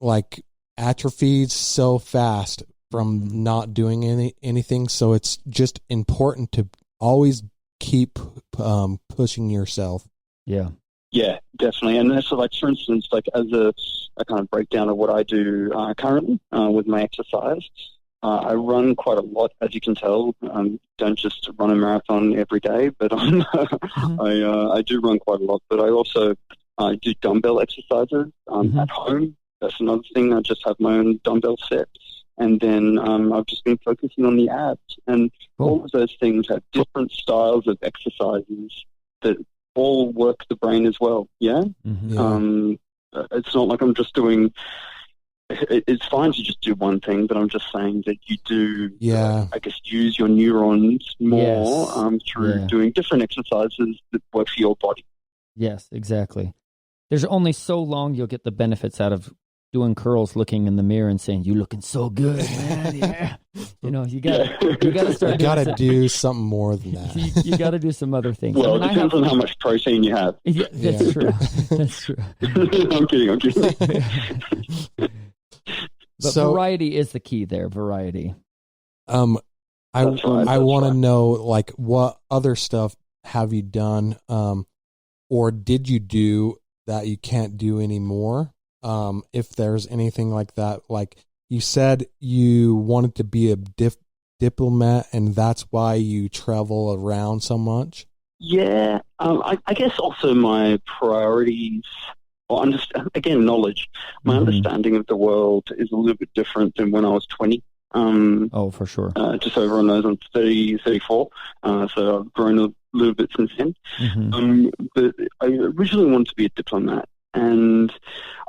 like atrophies so fast from not doing anything. So it's just important to always keep pushing yourself. Yeah. Yeah, definitely. And so, like, for instance, like as a kind of breakdown of what I do currently with my exercise, I run quite a lot, as you can tell. Don't just run a marathon every day, but I do run quite a lot. But I also do dumbbell exercises at home. That's another thing. I just have my own dumbbell set. And then I've just been focusing on the abs. And all of those things have different styles of exercises that all work the brain as well, yeah? It's not like I'm just doing... It's fine to just do one thing, but I'm just saying that you do, I guess, use your neurons more through doing different exercises that work for your body. Yes, exactly. There's only so long you'll get the benefits out of doing curls, looking in the mirror and saying, "You're looking so good, man." Yeah, you know, you got to start. You got to do something more than that. You got to do some other things. Well, it depends on how much protein you have. Yeah, that's true. That's true. I'm kidding. But variety is the key there. Variety. I want to know, like, what other stuff have you done, or did you do that you can't do anymore? If there's anything like that, like you said, you wanted to be a diplomat, and that's why you travel around so much. Yeah, I guess also my priorities, or again, knowledge. My understanding of the world is a little bit different than when I was 20. For sure. Just over on those, I'm 34, so I've grown a little bit since then. But I originally wanted to be a diplomat. And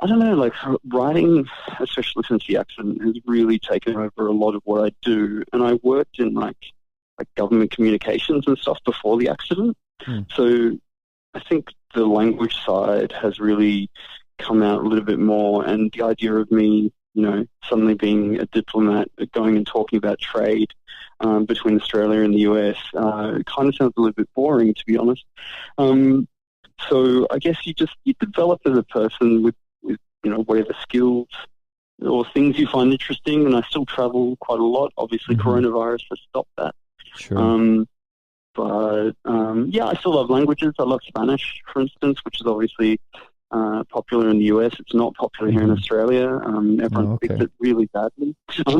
I don't know, like writing, especially since the accident, has really taken over a lot of what I do. And I worked in like government communications and stuff before the accident. So I think the language side has really come out a little bit more. And the idea of me, you know, suddenly being a diplomat, going and talking about trade between Australia and the US, it kind of sounds a little bit boring, to be honest. So I guess you develop as a person with you know, whatever skills or things you find interesting. And I still travel quite a lot. Obviously, coronavirus has stopped that. Sure. But I still love languages. I love Spanish, for instance, which is obviously popular in the US. It's not popular here in Australia. Everyone speaks it really badly. So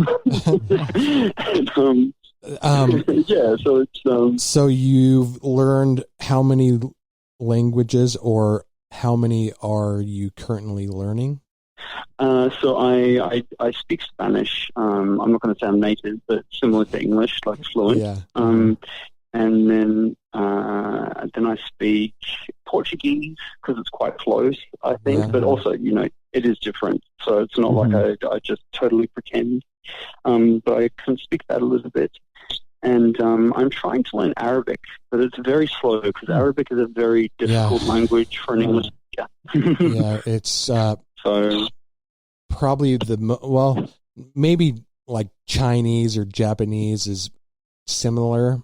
it's so you've learned how many languages, or how many are you currently learning? So I speak Spanish. I'm not going to sound native, but similar to English, like fluent. Yeah. And then I speak Portuguese because it's quite close, I think. But also, you know, it is different. So it's not like I just totally pretend. But I can speak that a little bit. And I'm trying to learn Arabic, but it's very slow because Arabic is a very difficult language for an English speaker. It's so probably maybe like Chinese or Japanese is similar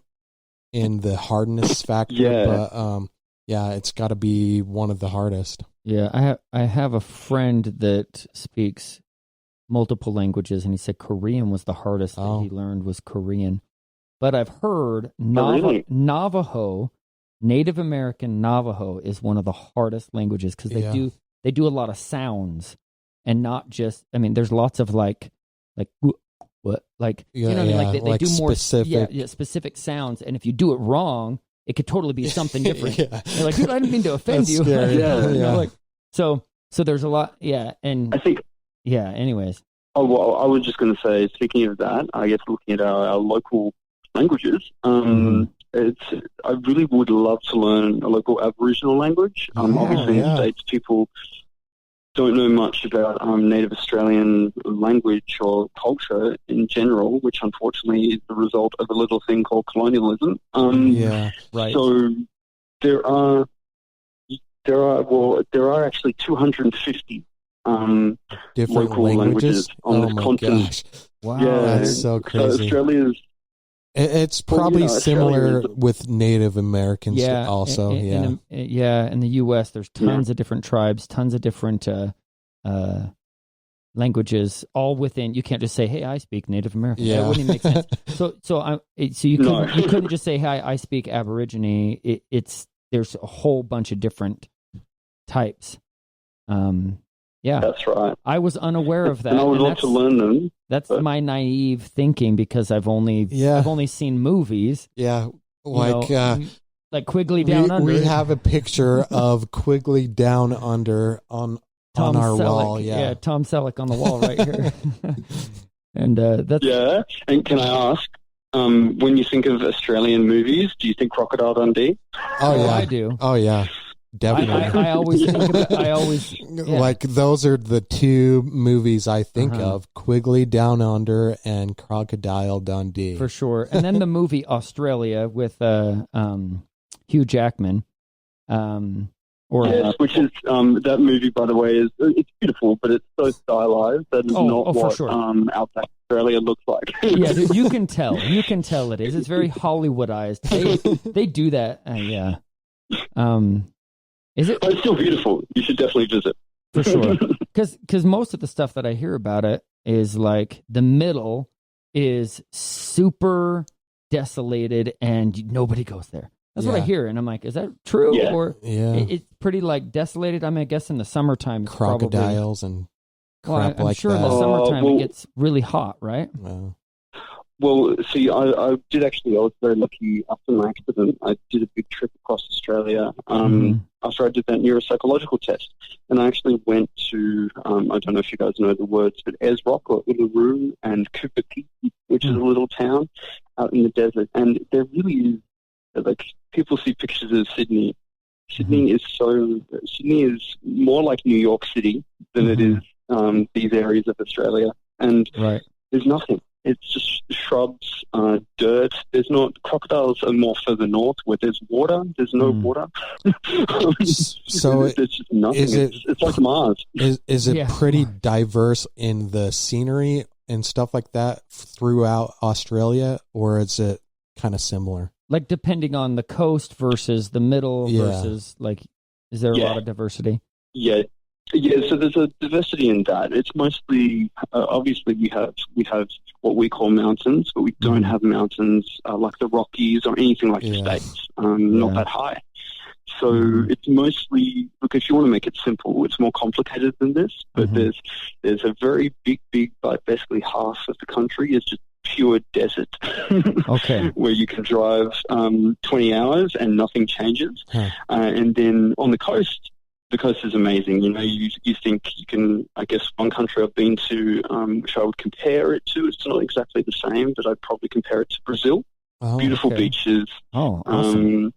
in the hardness factor, but it's got to be one of the hardest. Yeah, I have a friend that speaks multiple languages, and he said Korean was the hardest that he learned was Korean. But I've heard Navajo, Native American Navajo, is one of the hardest languages because they do a lot of sounds, and not just. I mean, there's lots of like what, like you know, what I mean? Like they do more specific sounds, and if you do it wrong, it could totally be something different. You're like, dude, I didn't mean to offend you. You know, like, so there's a lot. Yeah, and I think. Yeah. Anyways. Oh well, I was just going to say, speaking of that, I guess looking at our local languages, I really would love to learn a local Aboriginal language. Obviously, in the States, people don't know much about Native Australian language or culture in general, which unfortunately is the result of a little thing called colonialism. So there are actually 250 different local languages on this continent. Gosh. Wow, that's so crazy. So Australia's It's probably similar with Native Americans also. In the U.S., there's tons of different tribes, tons of different languages all within. You can't just say, "Hey, I speak Native American." Yeah. That wouldn't even make sense. So you couldn't just say, "Hi, I speak Aborigine." There's a whole bunch of different types. Yeah, that's right. I was unaware of that, and I would love to learn them. That's my naive thinking because I've only seen movies. Yeah, like Quigley Down Under. We have a picture of Quigley Down Under on our wall. Yeah, Tom Selleck on the wall right here. And that's And can I ask, when you think of Australian movies, do you think Crocodile Dundee? Oh yeah, I do. Oh yeah. Definitely. I always think about. Like those are the two movies I think of: Quigley Down Under and Crocodile Dundee, for sure. And then the movie Australia with Hugh Jackman, which is that movie, by the way, it's beautiful, but it's so stylized that it's not what sure. Outback Australia looks like. Yeah, you can tell. You can tell it is. It's very Hollywoodized. They do that. Yeah. Is it? But it's still beautiful. You should definitely visit. For sure. Because most of the stuff that I hear about it is like the middle is super desolated and nobody goes there. That's what I hear. And I'm like, is that true? Yeah. Or it's pretty like desolated. I mean, I guess in the summertime, it's crocodiles and crap I'm like sure that. in the summertime it gets really hot, right? Well, see, I did actually. I was very lucky after my accident. I did a big trip across Australia after I did that neuropsychological test. And I actually went to, I don't know if you guys know the words, but Rock or Uluru and Kupiki, which is a little town out in the desert. And there really is, like, people see pictures of Sydney. Sydney is more like New York City than it is these areas of Australia. And there's nothing. It's just shrubs, dirt. There's not, crocodiles are more further north where there's water. There's no water. So there's just nothing. It's like Mars. Is it pretty diverse in the scenery and stuff like that throughout Australia, or is it kind of similar? Like depending on the coast versus the middle versus like, is there a lot of diversity? Yeah. Yeah, so there's a diversity in that. It's mostly, obviously we have what we call mountains, but we don't have mountains like the Rockies or anything like the States, not that high. So it's mostly, look, if you want to make it simple, it's more complicated than this, but there's a very big, like basically half of the country is just pure desert. Where you can drive 20 hours and nothing changes. And then on the coast is amazing. You know, you think you can, I guess one country I've been to, which I would compare it to, it's not exactly the same, but I'd probably compare it to Brazil. Beautiful beaches. Oh, awesome.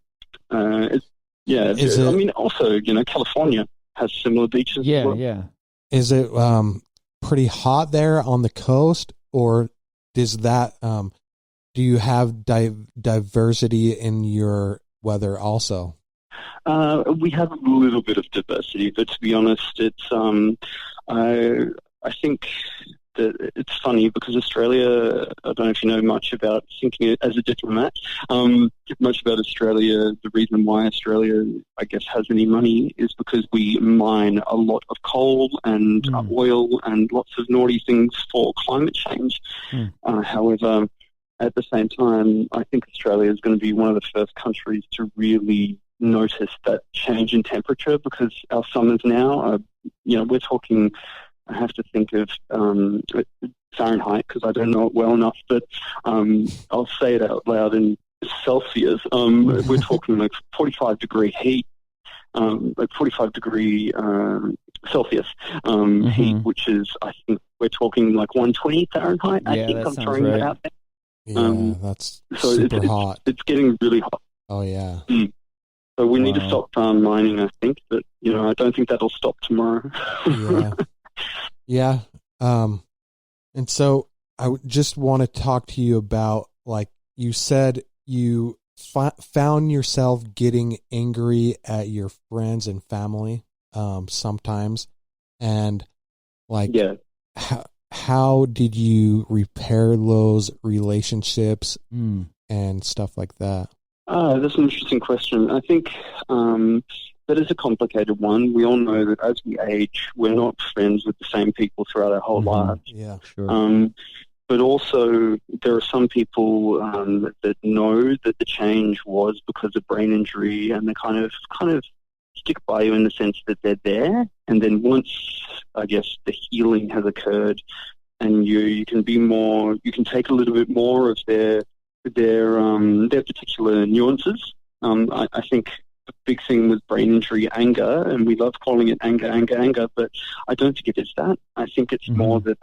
I mean, also, you know, California has similar beaches. Yeah. Is it pretty hot there on the coast, or does that, do you have diversity in your weather also? We have a little bit of diversity, but to be honest, it's I think that it's funny because Australia, I don't know if you know much about, thinking as a diplomat, much about Australia. The reason why Australia, I guess, has any money is because we mine a lot of coal and oil and lots of naughty things for climate change. However, at the same time, I think Australia is going to be one of the first countries to really notice that change in temperature, because our summers now are, you know, we're talking, I have to think of Fahrenheit because I don't know it well enough, but I'll say it out loud in Celsius. We're talking like 45 degree heat, like 45 degree Celsius heat, which is, I think we're talking like 120 Fahrenheit. I think I'm throwing that out there. Yeah, that's super hot. It's getting really hot. Oh, yeah. So we need to stop mining, I think. But, you know, I don't think that'll stop tomorrow. Yeah. And so I just want to talk to you about, like, you said you found yourself getting angry at your friends and family sometimes. And, like, how did you repair those relationships and stuff like that? That's an interesting question. I think that is a complicated one. We all know that as we age, we're not friends with the same people throughout our whole lives. Yeah, sure. But also, there are some people that know that the change was because of brain injury, and they kind of stick by you in the sense that they're there. And then once, I guess, the healing has occurred, and you can be more, you can take a little bit more of their particular nuances. I think the big thing with brain injury, anger, and we love calling it anger, but I don't think it is that. I think it's more that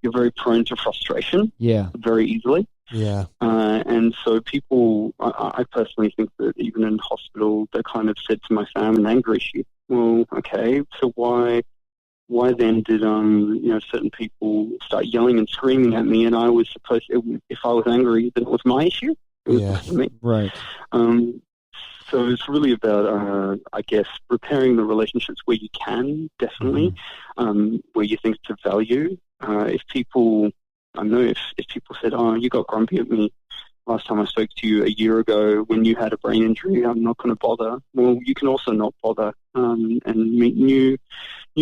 you're very prone to frustration very easily. Yeah. And so people, I personally think that even in hospital, they kind of said to my family, an anger issue. Well, okay, so why then did certain people start yelling and screaming at me, and I was supposed to, if I was angry, then it was my issue. It was me. Right. So it's really about, I guess, repairing the relationships where you can, definitely, where you think it's of value. If people said, "Oh, you got grumpy at me last time I spoke to you a year ago when you had a brain injury, I'm not going to bother." Well, you can also not bother and meet new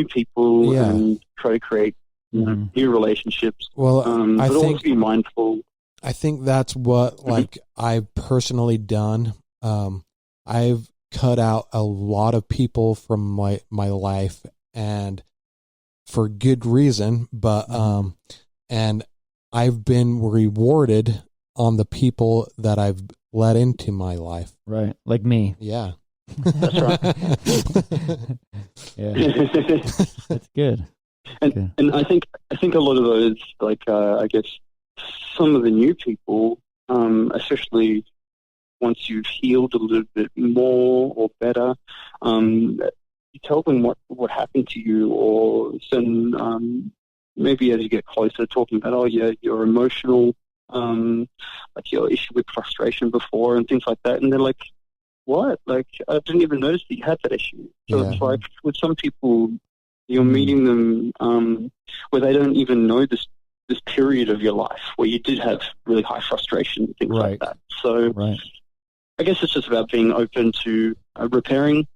people and try to create new relationships. Well, I but think, always be mindful. I think that's what I've personally done. I've cut out a lot of people from my life, and for good reason, but and I've been rewarded on the people that I've let into my life. Right. Like me. Yeah. That's right. Yeah. That's good. And I think a lot of those, I guess some of the new people, especially once you've healed a little bit more or better, you tell them what happened to you, or some maybe as you get closer, talking about your emotional, like your issue with frustration before and things like that, and they're like, "What? Like, I didn't even notice that you had that issue." So it's like with some people, you're meeting them where they don't even know this period of your life where you did have really high frustration and things like that. So I guess it's just about being open to repairing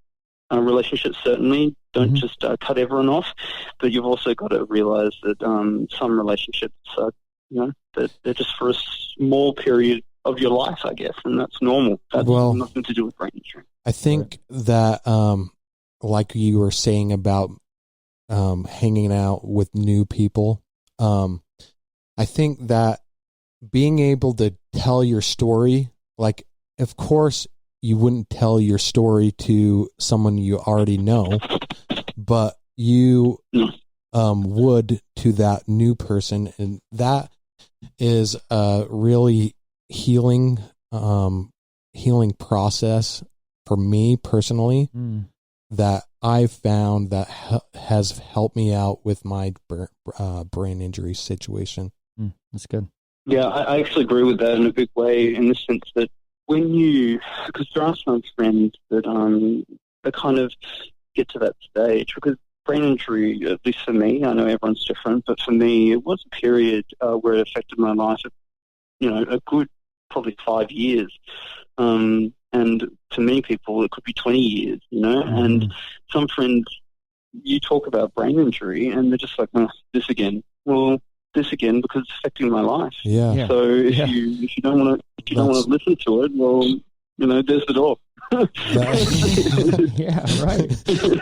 relationships. Certainly, don't just cut everyone off, but you've also got to realize that some relationships are, that they're just for a small period of your life, I guess, and that's normal. That's nothing to do with brain injury. I think that, like you were saying about hanging out with new people, I think that being able to tell your story, like, of course, you wouldn't tell your story to someone you already know, but you would to that new person, and that is a really healing process for me personally that I've found that has helped me out with my brain injury situation. That's good. Yeah, I actually agree with that in a big way, in the sense that because there are some friends that kind of get to that stage, because brain injury, at least for me, I know everyone's different, but for me, it was a period where it affected my life, a good probably 5 years. And to many people, it could be 20 years, and some friends, you talk about brain injury and they're just like, "Oh, this again." Well, this again because it's affecting my life. Yeah. So if you don't want to listen to it, well, there's the door.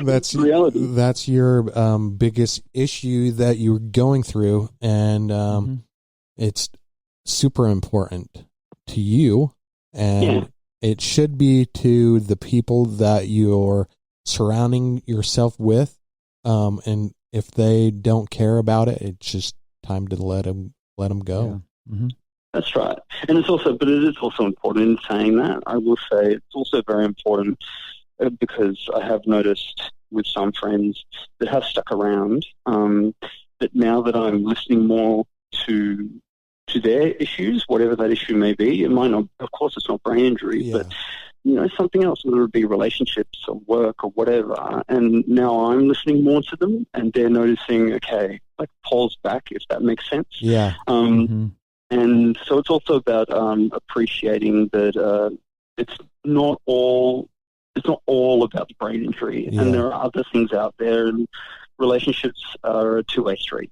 That's reality. That's your biggest issue that you're going through, and it's super important to you, and it should be to the people that you're surrounding yourself with. And if they don't care about it, it's just time to let them go. Yeah. That's right. And it is also important in saying that. I will say it's also very important because I have noticed with some friends that have stuck around, that now that I'm listening more to their issues, whatever that issue may be, it might not, of course it's not brain injury, but something else, whether it be relationships or work or whatever. And now I'm listening more to them, and they're noticing, okay, like pause back, if that makes sense. Yeah. And so it's also about appreciating that it's not all it's not all about the brain injury, and there are other things out there. And relationships are a two-way street.